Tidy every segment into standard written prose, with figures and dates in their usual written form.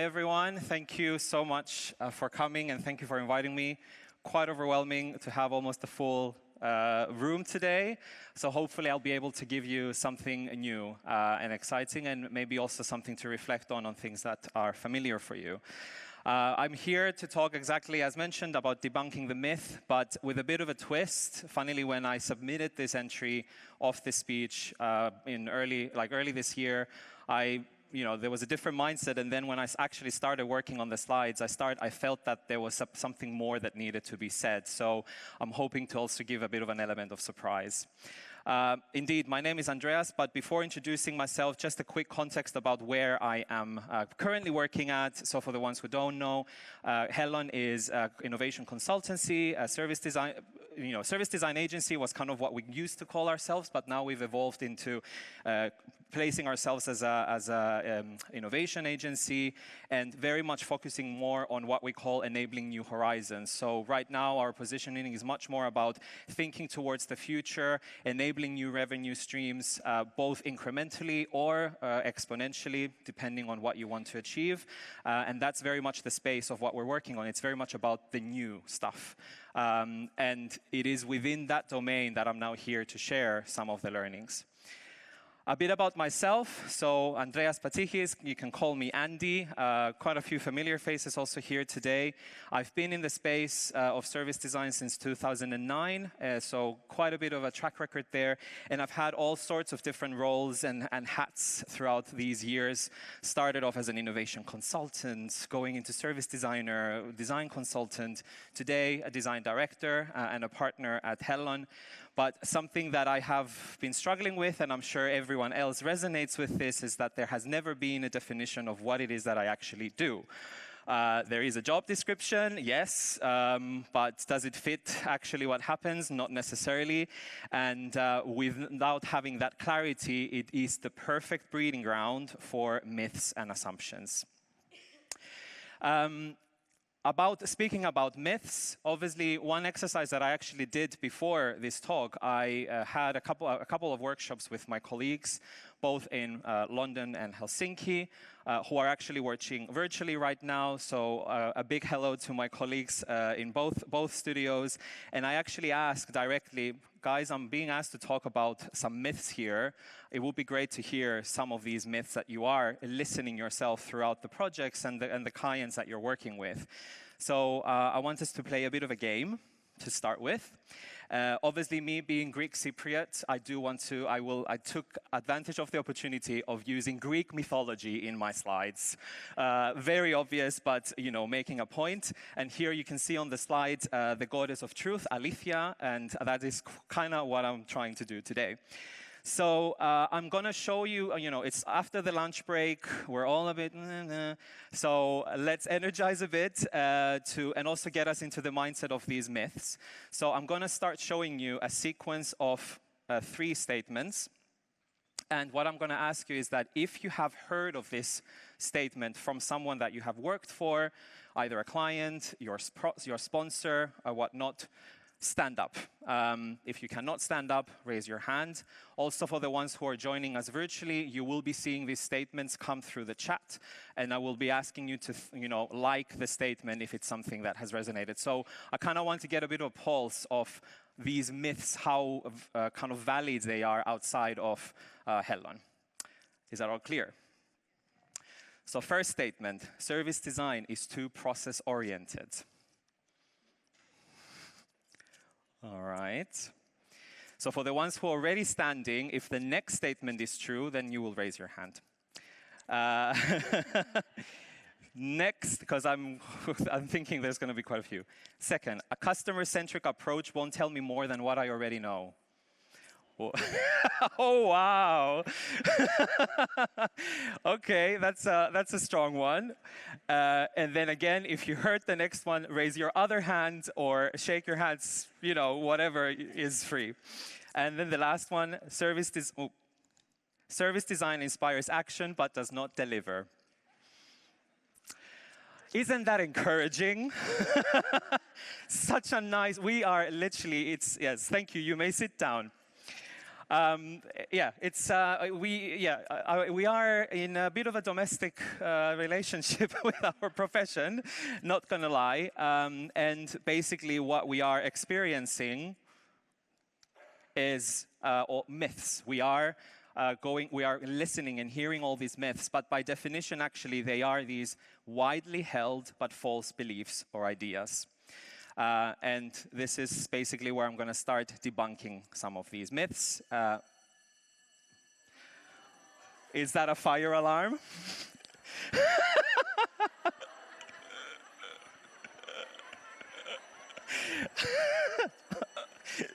everyone. Thank you so much for coming, and thank you for inviting me. Quite overwhelming to have almost a full room today. So hopefully I'll be able to give you something new and exciting, and maybe also something to reflect on things that are familiar for you. I'm here to talk exactly as mentioned about debunking the myth, but with a bit of a twist. Funnily, when I submitted this entry of this speech in early this year, there was a different mindset, and then when I actually started working on the slides, I felt that there was something more that needed to be said. So I'm hoping to also give a bit of an element of surprise. Indeed, my name is Andreas, but before introducing myself, just a quick context about where I am currently working at. So for the ones who don't know, Hellon is an innovation consultancy, a service design agency was kind of what we used to call ourselves, but now we've evolved into placing ourselves as an innovation agency and very much focusing more on what we call enabling new horizons. So right now our positioning is much more about thinking towards the future, enabling new revenue streams, both incrementally or exponentially, depending on what you want to achieve. And that's very much the space of what we're working on. It's very much about the new stuff. And it is within that domain that I'm now here to share some of the learnings. A bit about myself. So Andreas Pattichis, you can call me Andy. Quite a few familiar faces also here today. I've been in the space of service design since 2009, so quite a bit of a track record there. And I've had all sorts of different roles and hats throughout these years. Started off as an innovation consultant, going into service designer, design consultant. Today, a design director and a partner at Hellon. But something that I have been struggling with, and I'm sure everyone else resonates with this, is that there has never been a definition of what it is that I actually do. There is a job description, yes, but does it fit actually what happens? Not necessarily. And without having that clarity, it is the perfect breeding ground for myths and assumptions. Speaking about myths, obviously one exercise that I actually did before this talk, I had a couple of workshops with my colleagues, both in London and Helsinki, who are actually working virtually right now. So a big hello to my colleagues in both studios. And I actually asked directly, guys, I'm being asked to talk about some myths here. It would be great to hear some of these myths that you are listening yourself throughout the projects and the clients that you're working with. So I want us to play a bit of a game to start with. Obviously, me being Greek Cypriot, I took advantage of the opportunity of using Greek mythology in my slides. Very obvious, but making a point. And here you can see on the slide the goddess of truth, Alethea, and that is kind of what I'm trying to do today. So I'm going to show you, it's after the lunch break. We're all a bit, so let's energize a bit and also get us into the mindset of these myths. So I'm going to start showing you a sequence of 3 statements. And what I'm going to ask you is that if you have heard of this statement from someone that you have worked for, either a client, your sponsor, or whatnot, stand up. If you cannot stand up, raise your hand. Also, for the ones who are joining us virtually, you will be seeing these statements come through the chat, and I will be asking you to, like the statement if it's something that has resonated. So I kind of want to get a bit of a pulse of these myths, how kind of valid they are outside of Hellon. Is that all clear? So first statement, service design is too process-oriented. All right. So for the ones who are already standing, if the next statement is true, then you will raise your hand. Next, because I'm thinking there's going to be quite a few. Second, a customer-centric approach won't tell me more than what I already know. Oh, wow. Okay, that's a strong one. And then again, if you heard the next one, raise your other hand or shake your hands, whatever is free. And then the last one, service design inspires action but does not deliver. Isn't that encouraging? Such a nice, we are literally, yes, thank you, you may sit down. Yeah, it's we are in a bit of a domestic relationship with our profession, not gonna lie. And basically, what we are experiencing is all myths. We are listening and hearing all these myths, but by definition, actually, they are these widely held but false beliefs or ideas. And this is basically where I'm going to start debunking some of these myths. Is that a fire alarm?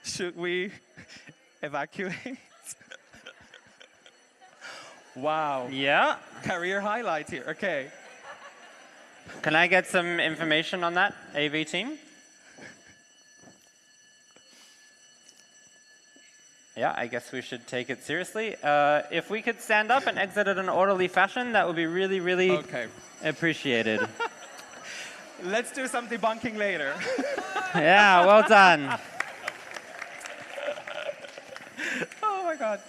Should we evacuate? Wow. Yeah. Career highlight here. Okay. Can I get some information on that, AV team? Yeah, I guess we should take it seriously. If we could stand up and exit in an orderly fashion, that would be really, really appreciated. Let's do some debunking later. Yeah, well done. Oh my God.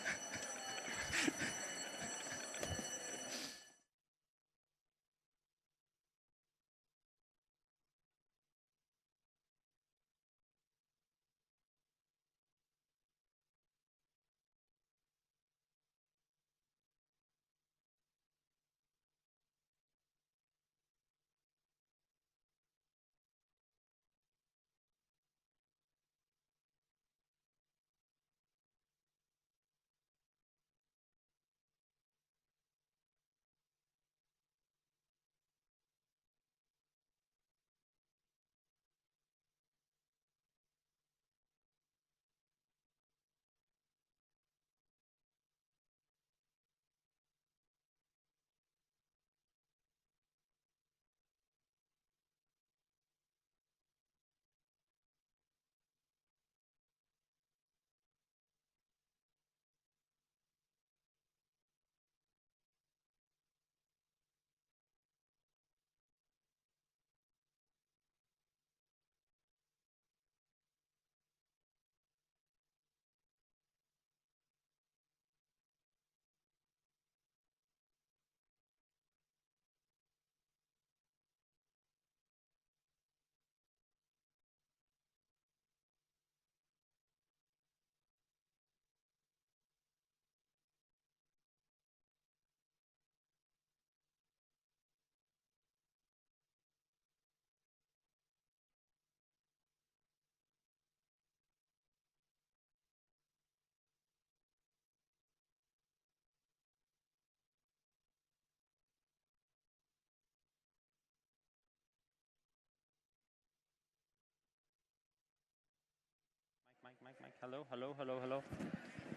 Mike. Hello, hello, hello, hello.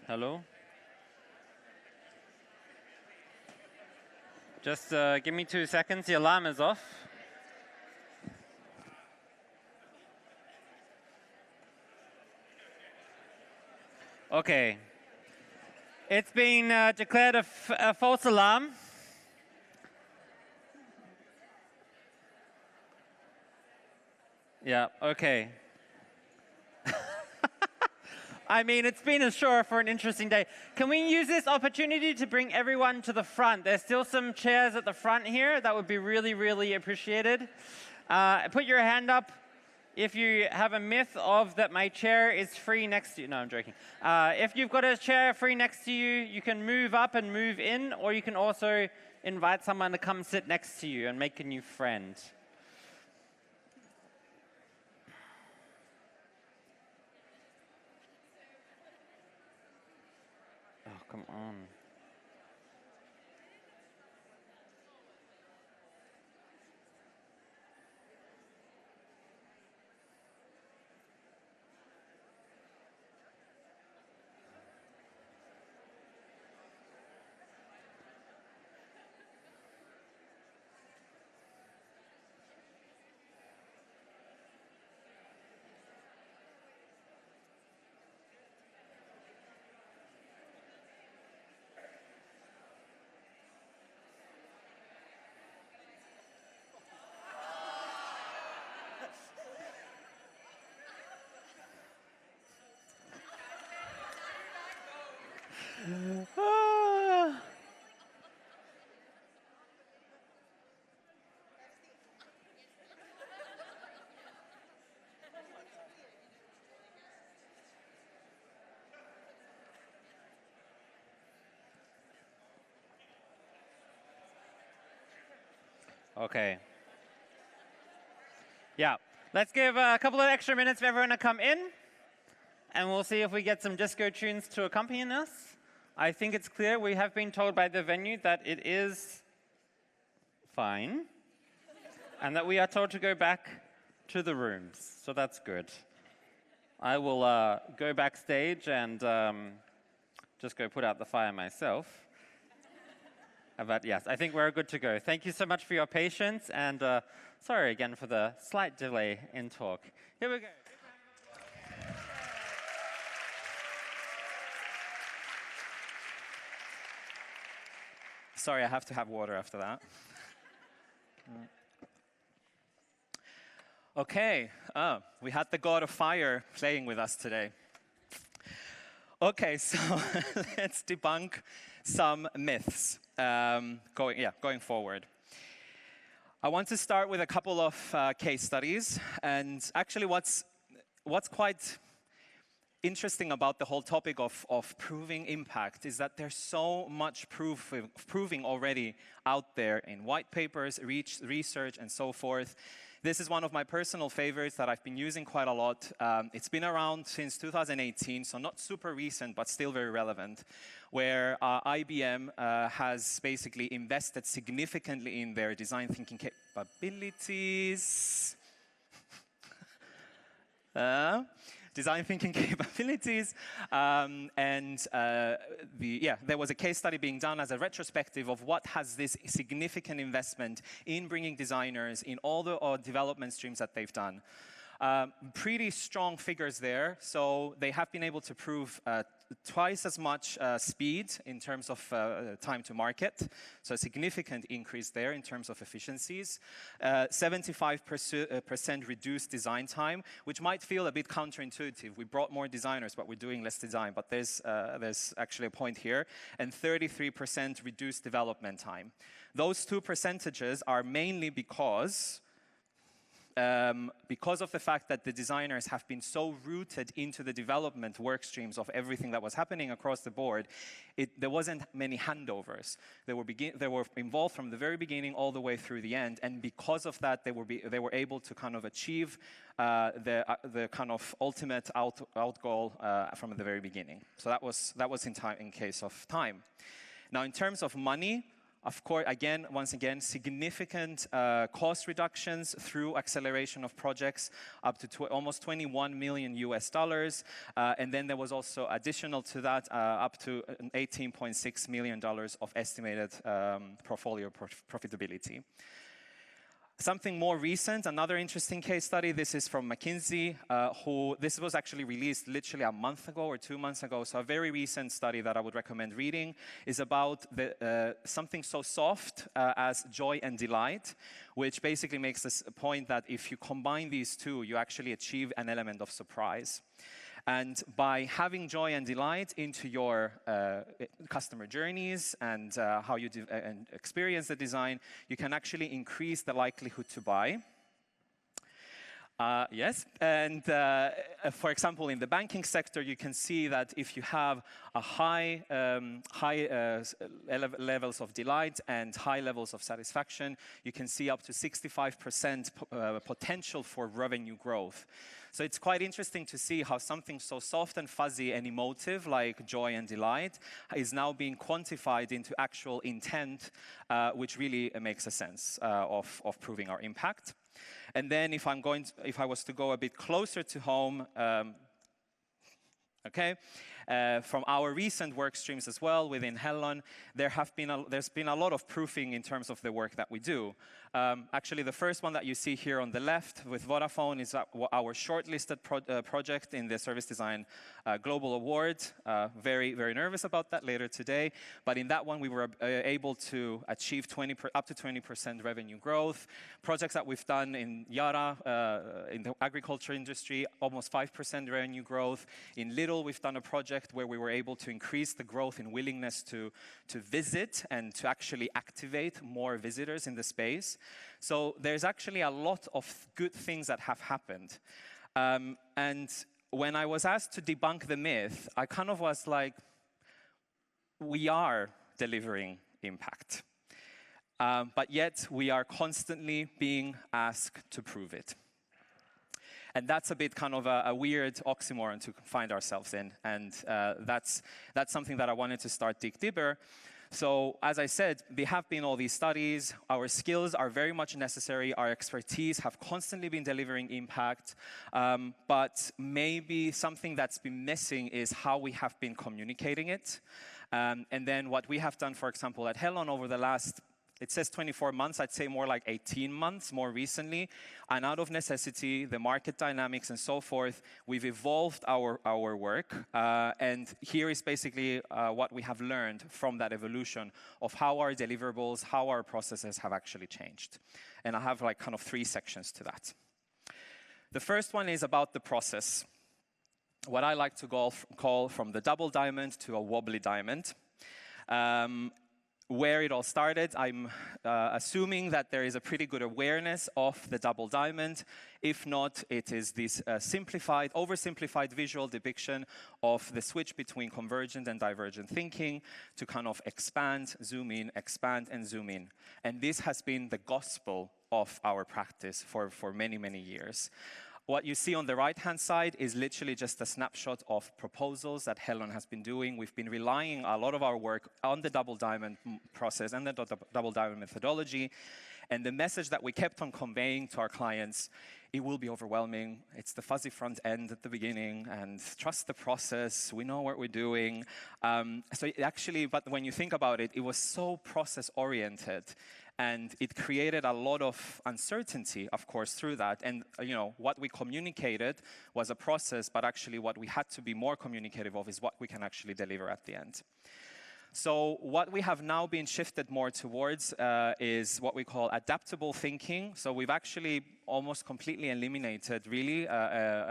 Hello. Just give me 2 seconds. The alarm is off. Okay. It's been declared a false alarm. Yeah, okay. I mean, it's been sure for an interesting day. Can we use this opportunity to bring everyone to the front? There's still some chairs at the front here. That would be really, really appreciated. Put your hand up if you have a myth of that my chair is free next to you. No, I'm joking. If you've got a chair free next to you, you can move up and move in, or you can also invite someone to come sit next to you and make a new friend. Oh, come on. Okay. Yeah. Let's give a couple of extra minutes for everyone to come in, and we'll see if we get some disco tunes to accompany us. I think it's clear we have been told by the venue that it is fine, and that we are told to go back to the rooms, so that's good. I will go backstage and just go put out the fire myself. But yes, I think we're good to go. Thank you so much for your patience, and sorry again for the slight delay in talk. Here we go. Sorry, I have to have water after that. Okay, we had the God of Fire playing with us today. Okay, so let's debunk some myths going forward. I want to start with a couple of case studies, and actually what's quite interesting about the whole topic of proving impact is that there's so much proving already out there in white papers, research, and so forth. This is one of my personal favorites that I've been using quite a lot. It's been around since 2018, so not super recent, but still very relevant, where IBM has basically invested significantly in their design thinking capabilities. Design thinking capabilities, there was a case study being done as a retrospective of what has this significant investment in bringing designers in all the development streams that they've done. Pretty strong figures there, so they have been able to prove twice as much speed in terms of time to market, so a significant increase there in terms of efficiencies. 75% reduced design time, which might feel a bit counterintuitive. We brought more designers, but we're doing less design, but there's actually a point here. And 33% reduced development time. Those two percentages are mainly because of the fact that the designers have been so rooted into the development work streams of everything that was happening across the board, there wasn't many handovers. They were involved from the very beginning all the way through the end, and because of that, they were able to kind of achieve the kind of ultimate out goal from the very beginning. So that was in case of time. Now, in terms of money, of course, once again, significant cost reductions through acceleration of projects up to almost $21 million US. And then there was also additional to that up to $18.6 million of estimated portfolio profitability. Something more recent, another interesting case study, this is from McKinsey, this was actually released literally a month ago or 2 months ago, so a very recent study that I would recommend reading is about something so soft as joy and delight, which basically makes this point that if you combine these two, you actually achieve an element of surprise. And by having joy and delight into your customer journeys and how you experience the design, you can actually increase the likelihood to buy. Yes, and for example, in the banking sector, you can see that if you have a high levels of delight and high levels of satisfaction, you can see up to 65% potential for revenue growth. So it's quite interesting to see how something so soft and fuzzy and emotive like joy and delight is now being quantified into actual intent, which really makes a sense of proving our impact. And then if I was to go a bit closer to home, from our recent work streams as well within Hellon, there's been a lot of proofing in terms of the work that we do. Actually, the first one that you see here on the left with Vodafone is our shortlisted project in the Service Design Global Award. Very, very nervous about that later today. But in that one, we were able to achieve up to 20% revenue growth. Projects that we've done in Yara, in the agriculture industry, almost 5% revenue growth. In Lidl, we've done a project where we were able to increase the growth in willingness to visit and to actually activate more visitors in the space. So there's actually a lot of good things that have happened. And when I was asked to debunk the myth, I kind of was like, we are delivering impact. But yet we are constantly being asked to prove it. And that's a bit kind of a weird oxymoron to find ourselves in. And that's something that I wanted to start dig deeper. So as I said, there have been all these studies. Our skills are very much necessary. Our expertise have constantly been delivering impact. But maybe something that's been missing is how we have been communicating it. And then what we have done, for example, at Hellon over the last, it says 24 months, I'd say more like 18 months more recently. And out of necessity, the market dynamics and so forth, we've evolved our work. And here is basically what we have learned from that evolution of how our deliverables, how our processes have actually changed. And I have like kind of 3 sections to that. The first one is about the process. What I like to call from the double diamond to a wobbly diamond. Where it all started, I'm assuming that there is a pretty good awareness of the double diamond. If not, it is this simplified, oversimplified visual depiction of the switch between convergent and divergent thinking to kind of expand, zoom in, expand, and zoom in. And this has been the gospel of our practice for many, many years. What you see on the right-hand side is literally just a snapshot of proposals that Hellon has been doing. We've been relying a lot of our work on the double diamond process and the double diamond methodology. And the message that we kept on conveying to our clients, it will be overwhelming. It's the fuzzy front end at the beginning, and trust the process. We know what we're doing. So actually, but when you think about it, it was so process-oriented. And it created a lot of uncertainty, of course, through that. And what we communicated was a process, but actually what we had to be more communicative of is what we can actually deliver at the end. So what we have now been shifted more towards is what we call adaptable thinking. So we've actually almost completely eliminated, really,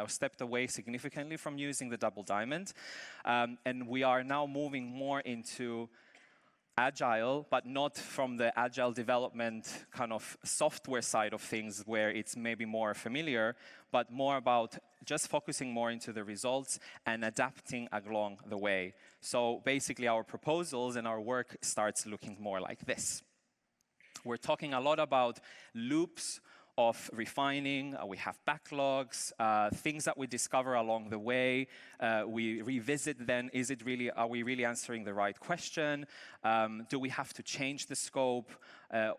stepped away significantly from using the double diamond. And we are now moving more into agile, but not from the agile development kind of software side of things where it's maybe more familiar, but more about just focusing more into the results and adapting along the way. So basically our proposals and our work starts looking more like this. We're talking a lot about loops of refining, we have backlogs, things that we discover along the way. We revisit then, are we really answering the right question? Do we have to change the scope?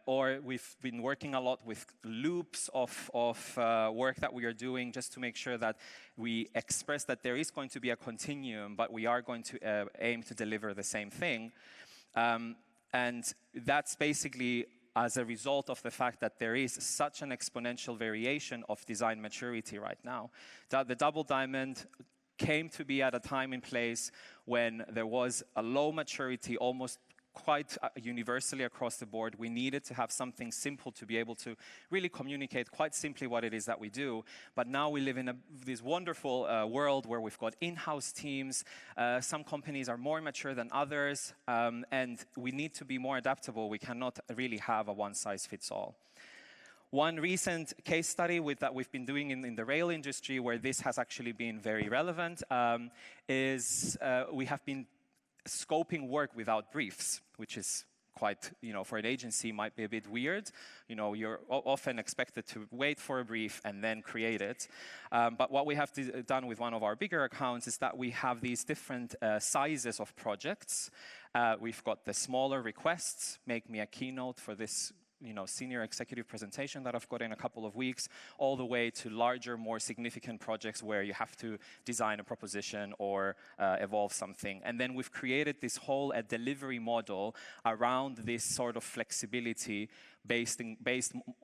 Or we've been working a lot with loops of work that we are doing just to make sure that we express that there is going to be a continuum, but we are going to aim to deliver the same thing. And that's basically as a result of the fact that there is such an exponential variation of design maturity right now. The double diamond came to be at a time and place when there was a low maturity, almost quite universally across the board. We needed to have something simple to be able to really communicate quite simply what it is that we do. But now we live in this wonderful world where we've got in-house teams. Some companies are more mature than others, and we need to be more adaptable. We cannot really have a one-size-fits-all. One recent case study that we've been doing in the rail industry where this has actually been very relevant is we have been scoping work without briefs, which is quite, for an agency might be a bit weird. You're often expected to wait for a brief and then create it. But what we have done with one of our bigger accounts is that we have these different sizes of projects. We've got the smaller requests, make me a keynote for this senior executive presentation that I've got in a couple of weeks, all the way to larger, more significant projects where you have to design a proposition or evolve something. And then we've created this whole delivery model around this sort of flexibility based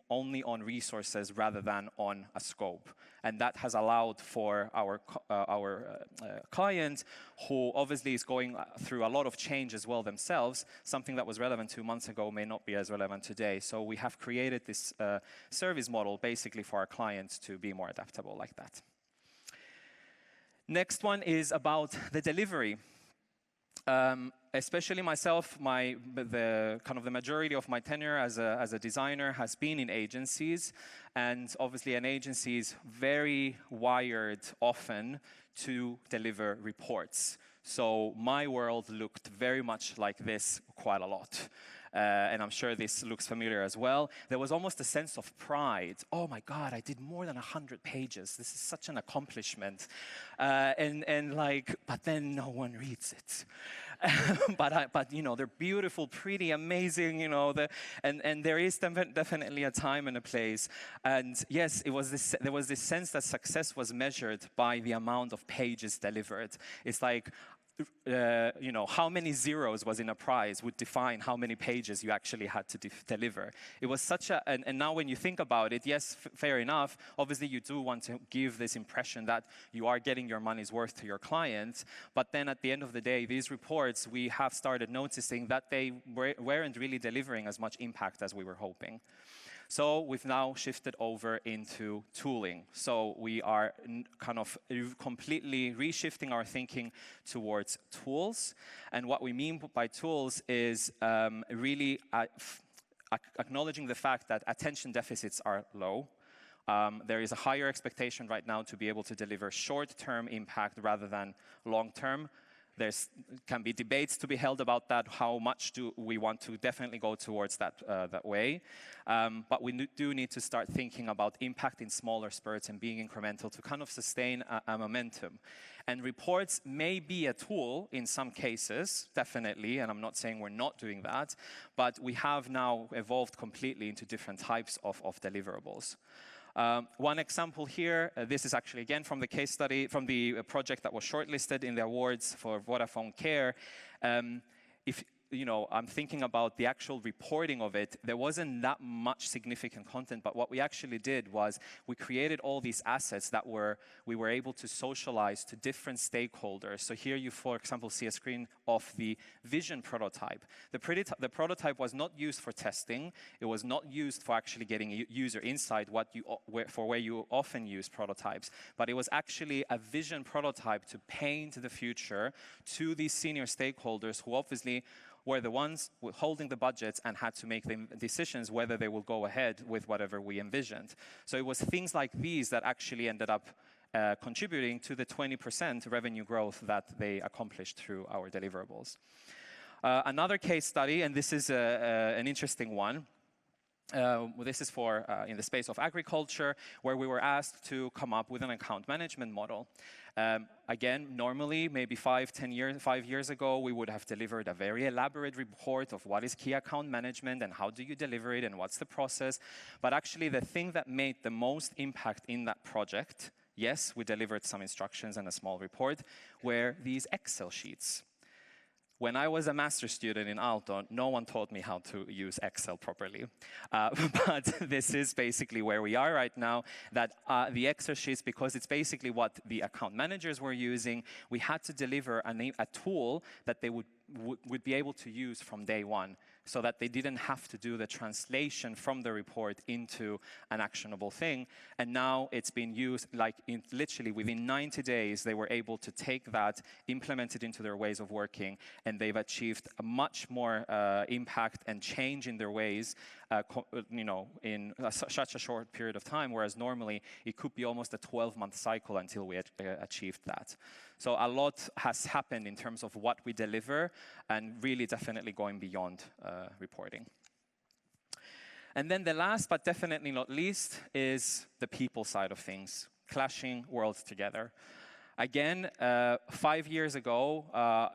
only on resources rather than on a scope. And that has allowed for our client, who obviously is going through a lot of change as well themselves. Something that was relevant 2 months ago may not be as relevant today. So we have created this service model basically for our clients to be more adaptable like that. Next one is about the delivery. Especially myself, the majority of my tenure as a designer has been in agencies, and obviously an agency is very wired often to deliver reports. So my world looked very much like this quite a lot. and I'm sure this looks familiar as well, there was almost a sense of pride. Oh my God, I did more than 100 pages. This is such an accomplishment. But then no one reads it. but you know, they're beautiful, pretty, amazing, you know, and there is definitely a time and a place. And yes, there was this sense that success was measured by the amount of pages delivered. It's like, you know, how many zeros was in a prize would define how many pages you actually had to deliver. It was such a, and now when you think about it, yes, fair enough, obviously you do want to give this impression that you are getting your money's worth to your clients, but then at the end of the day, these reports, we have started noticing that they weren't really delivering as much impact as we were hoping. So we've now shifted over into tooling. So we are kind of completely reshifting our thinking towards tools. And what we mean by tools is really acknowledging the fact that attention deficits are low. There is a higher expectation right now to be able to deliver short-term impact rather than long-term. There can be debates to be held about that, how much do we want to definitely go towards that way. But we do need to start thinking about impact in smaller spurts and being incremental to kind of sustain a momentum. And reports may be a tool in some cases, definitely, and I'm not saying we're not doing that, but we have now evolved completely into different types of deliverables. One example here, this is actually again from the case study, from the project that was shortlisted in the awards for Vodafone Care. If you know, I'm thinking about the actual reporting of it, there wasn't that much significant content, but what we actually did was we created all these assets that we were able to socialize to different stakeholders. So here you, for example, see a screen of the vision prototype. The prototype was not used for testing. It was not used for actually getting user insight, where you often use prototypes, but it was actually a vision prototype to paint the future to these senior stakeholders who obviously were the ones holding the budgets and had to make the decisions whether they will go ahead with whatever we envisioned. So it was things like these that actually ended up contributing to the 20% revenue growth that they accomplished through our deliverables. Another case study, and this is an interesting one. This is for in the space of agriculture, where we were asked to come up with an account management model. Again, normally, maybe 5 years ago, we would have delivered a very elaborate report of what is key account management and how do you deliver it and what's the process. But actually, the thing that made the most impact in that project, yes, we delivered some instructions and a small report, were these Excel sheets. When I was a master's student in Aalto, no one taught me how to use Excel properly. But this is basically where we are right now, that the Excel sheets, because it's basically what the account managers were using, we had to deliver a tool that they would be able to use from day one, so that they didn't have to do the translation from the report into an actionable thing. And now it's been used, like literally within 90 days, they were able to take that, implement it into their ways of working, and they've achieved a much more impact and change in their ways, you know, in such a short period of time, whereas normally it could be almost a 12-month cycle until we achieved that. So a lot has happened in terms of what we deliver, and really definitely going beyond reporting. And then the last, but definitely not least, is the people side of things, clashing worlds together. Again, 5 years ago,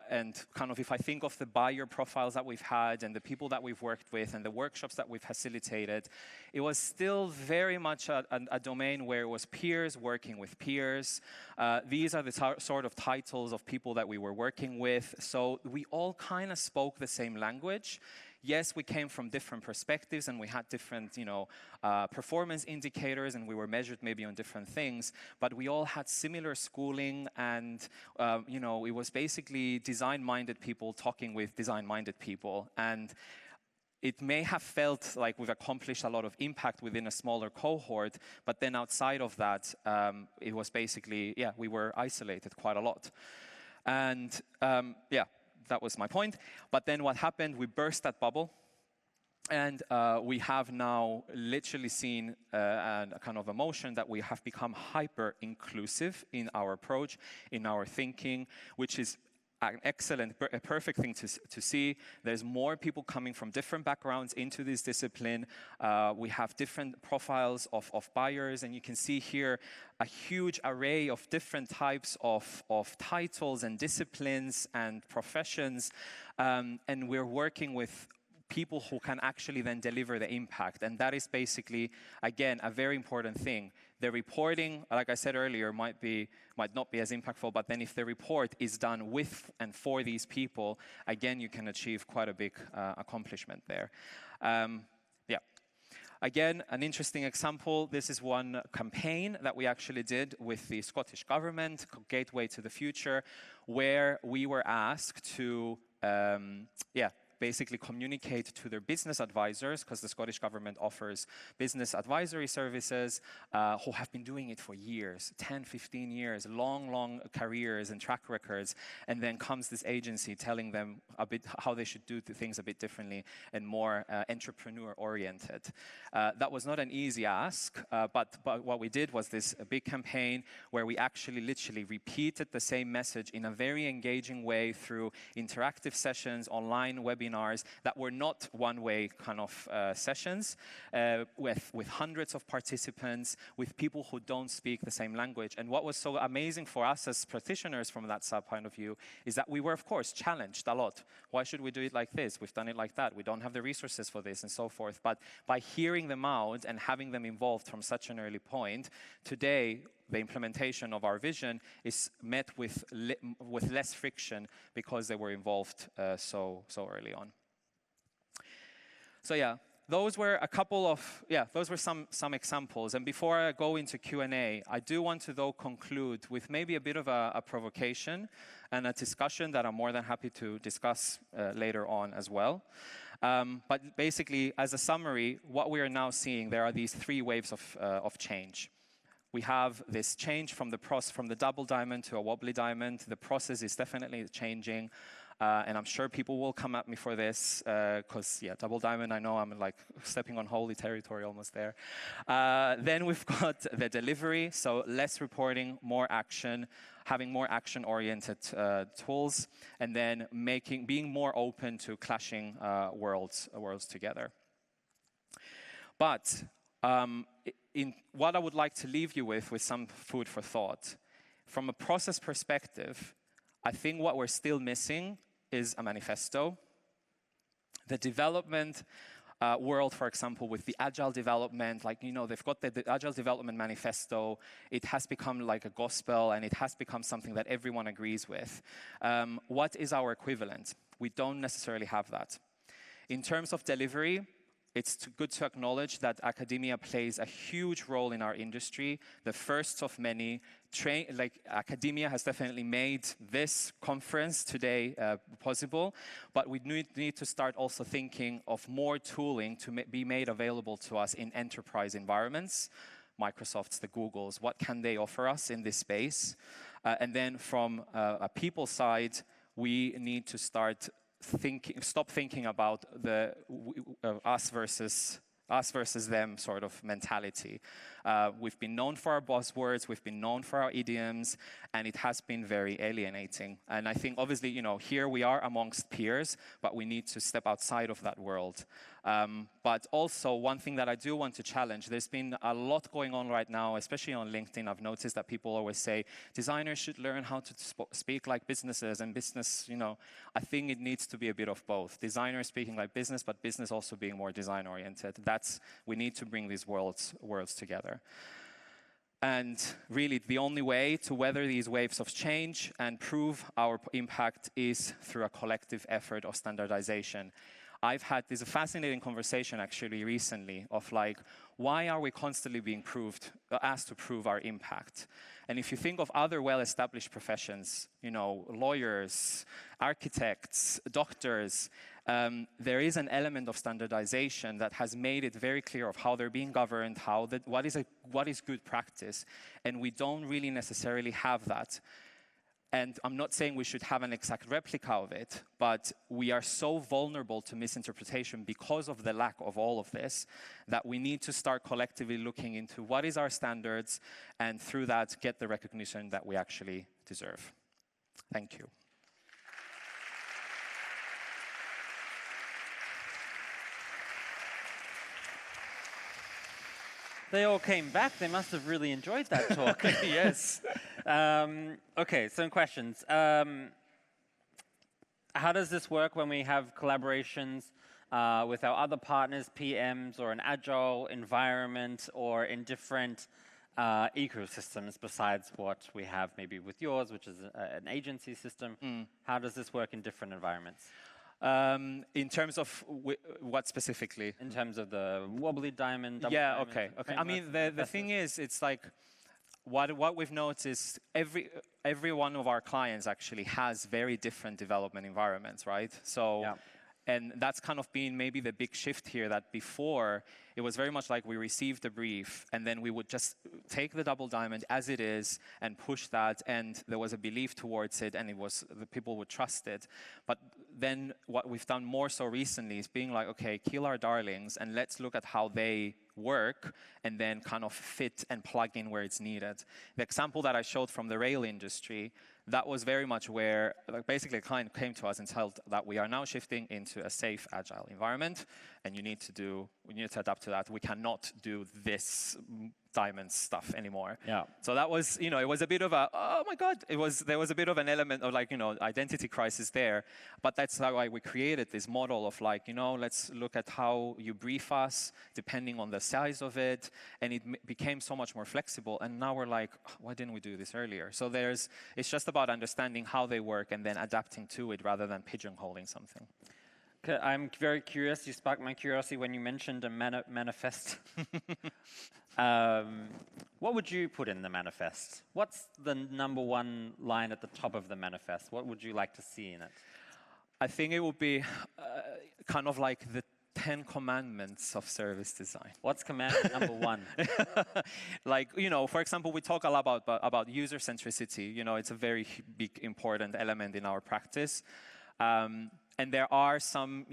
and kind of if I think of the buyer profiles that we've had and the people that we've worked with and the workshops that we've facilitated, it was still very much a domain where it was peers working with peers. These are the sort of titles of people that we were working with. So we all kind of spoke the same language. Yes, we came from different perspectives and we had different, you know, performance indicators, and we were measured maybe on different things, but we all had similar schooling, and, you know, it was basically design-minded people talking with design-minded people. And it may have felt like we've accomplished a lot of impact within a smaller cohort, but then outside of that, it was basically, yeah, we were isolated quite a lot. And yeah, that was my point. But then what happened, we burst that bubble, and we have now literally seen a kind of emotion that we have become hyper-inclusive in our approach, in our thinking, which is an excellent, a perfect thing to see. There's more people coming from different backgrounds into this discipline. We have different profiles of buyers, and you can see here a huge array of different types of titles and disciplines and professions. And we're working with people who can actually then deliver the impact. And that is basically, again, a very important thing. The reporting, like I said earlier, might not be as impactful, but then if the report is done with and for these people, again, you can achieve quite a big accomplishment there. Yeah. Again, an interesting example, this is one campaign that we actually did with the Scottish Government, Gateway to the Future, where we were asked to, basically communicate to their business advisors, because the Scottish Government offers business advisory services, who have been doing it for years, 10, 15 years, long careers and track records, and then comes this agency telling them a bit how they should do things a bit differently and more entrepreneur-oriented. That was not an easy ask, but what we did was this big campaign where we actually literally repeated the same message in a very engaging way through interactive sessions, online webinars, that were not one-way kind of sessions with hundreds of participants, with people who don't speak the same language. And what was so amazing for us as practitioners from that point of view is that we were, of course, challenged a lot. Why should we do it like this? We've done it like that. We don't have the resources for this and so forth. But by hearing them out and having them involved from such an early point, today, the implementation of our vision is met with less friction because they were involved so early on. So yeah, those were some examples. And before I go into Q&A, I do want to though conclude with maybe a bit of a provocation and a discussion that I'm more than happy to discuss later on as well. But basically, as a summary, what we are now seeing, there are these three waves of change. We have this change from the double diamond to a wobbly diamond. The process is definitely changing. And I'm sure people will come at me for this, because, yeah, double diamond, I know I'm like stepping on holy territory almost there. Then we've got the delivery, so less reporting, more action, having more action-oriented tools, and then being more open to clashing worlds together. But in what I would like to leave you with some food for thought. From a process perspective, I think what we're still missing is a manifesto. The development world, for example, with the agile development, like, you know, they've got the agile development manifesto. It has become like a gospel, and it has become something that everyone agrees with. What is our equivalent? We don't necessarily have that. In terms of delivery, it's good to acknowledge that academia plays a huge role in our industry, the first of many. Academia has definitely made this conference today possible, but we need to start also thinking of more tooling to be made available to us in enterprise environments. Microsoft's, the Googles, what can they offer us in this space? And then from a people side, we need to stop thinking about the us versus them sort of mentality. We've been known for our buzzwords, we've been known for our idioms, and it has been very alienating. And I think, obviously, you know, here we are amongst peers, but we need to step outside of that world. But also, one thing that I do want to challenge, there's been a lot going on right now, especially on LinkedIn. I've noticed that people always say, designers should learn how to speak like businesses, and business, you know, I think it needs to be a bit of both. Designers speaking like business, but business also being more design-oriented. We need to bring these worlds together. And really, the only way to weather these waves of change and prove our impact is through a collective effort of standardization. There's a fascinating conversation actually recently of like, why are we constantly being asked to prove our impact? And if you think of other well-established professions, you know, lawyers, architects, doctors, there is an element of standardization that has made it very clear of how they're being governed, what is good practice, and we don't really necessarily have that. And I'm not saying we should have an exact replica of it, but we are so vulnerable to misinterpretation because of the lack of all of this, that we need to start collectively looking into what is our standards, and through that, get the recognition that we actually deserve. Thank you. They all came back. They must have really enjoyed that talk. Yes. Okay, some questions. How does this work when we have collaborations with our other partners, PMs, or an agile environment, or in different ecosystems besides what we have maybe with yours, which is an agency system? How does this work in different environments? In terms of what specifically? In terms of the wobbly diamond, double yeah, diamond, okay. I mean, the thing is, it's like, what we've noticed is every one of our clients actually has very different development environments, right? So, yeah. And that's kind of been maybe the big shift here, that before it was very much like we received the brief and then we would just take the double diamond as it is and push that, and there was a belief towards it, and the people would trust it. But then what we've done more so recently is being like, okay, kill our darlings and let's look at how they work and then kind of fit and plug in where it's needed. The example that I showed from the rail industry, that was very much where basically a client came to us and told that we are now shifting into a safe, agile environment, and we need to adapt to that. We cannot do this diamond stuff anymore. Yeah. So that was, it was a bit of a, oh my God, there was a bit of an element of like, identity crisis there. But that's why we created this model of like, let's look at how you brief us depending on the size of it. And it became so much more flexible. And now we're like, why didn't we do this earlier? So it's just about understanding how they work and then adapting to it rather than pigeonholing something. I'm very curious. You sparked my curiosity when you mentioned a manifest. What would you put in the manifest? What's the #1 line at the top of the manifest? What would you like to see in it? I think it would be kind of like the 10 commandments of service design. What's commandment #1? Like, for example, we talk a lot about user centricity. It's a very big, important element in our practice. And there are some,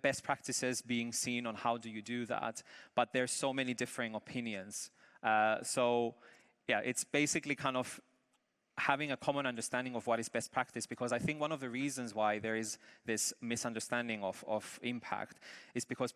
best practices being seen on how do you do that, but there's so many differing opinions. So, yeah, it's basically kind of having a common understanding of what is best practice, because I think one of the reasons why there is this misunderstanding of impact is because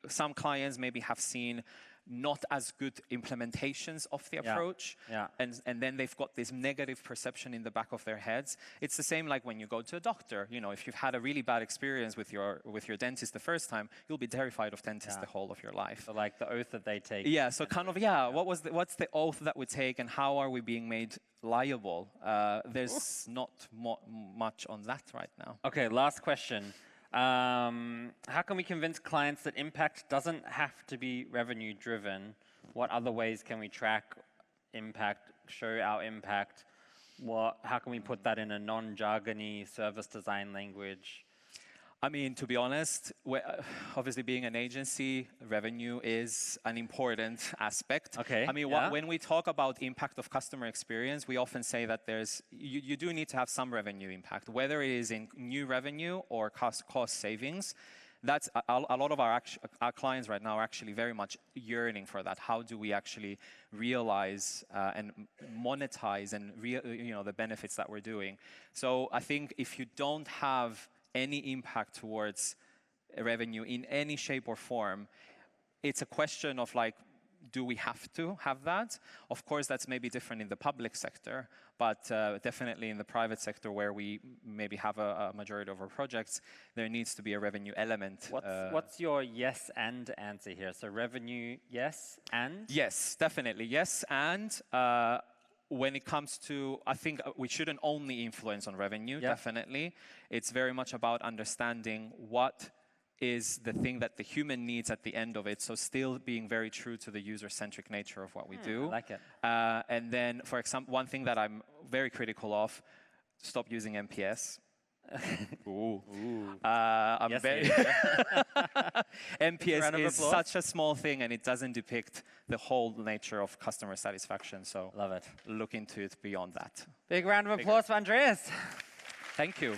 some clients maybe have seen not as good implementations of the approach, and then they've got this negative perception in the back of their heads. It's the same like when you go to a doctor. If you've had a really bad experience with your dentist the first time, you'll be terrified of dentists the whole of your life. So like the oath that they take. Yeah, so kind of, what's the oath that we take and how are we being made liable? There's not much on that right now. Okay, last question. How can we convince clients that impact doesn't have to be revenue driven? What other ways can we track impact, show our impact? How can we put that in a non-jargony service design language? I mean, to be honest, obviously being an agency, revenue is an important aspect. Okay. I mean, when we talk about impact of customer experience, we often say that you do need to have some revenue impact, whether it is in new revenue or cost savings. That's a lot of our clients right now are actually very much yearning for that. How do we actually realize and monetize and the benefits that we're doing? So I think if you don't have any impact towards revenue in any shape or form, it's a question of like, do we have to have that? Of course, that's maybe different in the public sector, but definitely in the private sector where we maybe have a majority of our projects, there needs to be a revenue element. What's your yes and answer here? So revenue, yes, and? Yes, definitely, yes, and when it comes to, I think we shouldn't only influence on revenue, definitely. It's very much about understanding what is the thing that the human needs at the end of it, so still being very true to the user-centric nature of what we do. I like it. And then, for example, one thing that I'm very critical of, stop using MPS. MPS is such a small thing and it doesn't depict the whole nature of customer satisfaction. So love it. Look into it beyond that. Big round of applause for Andreas. Thank you.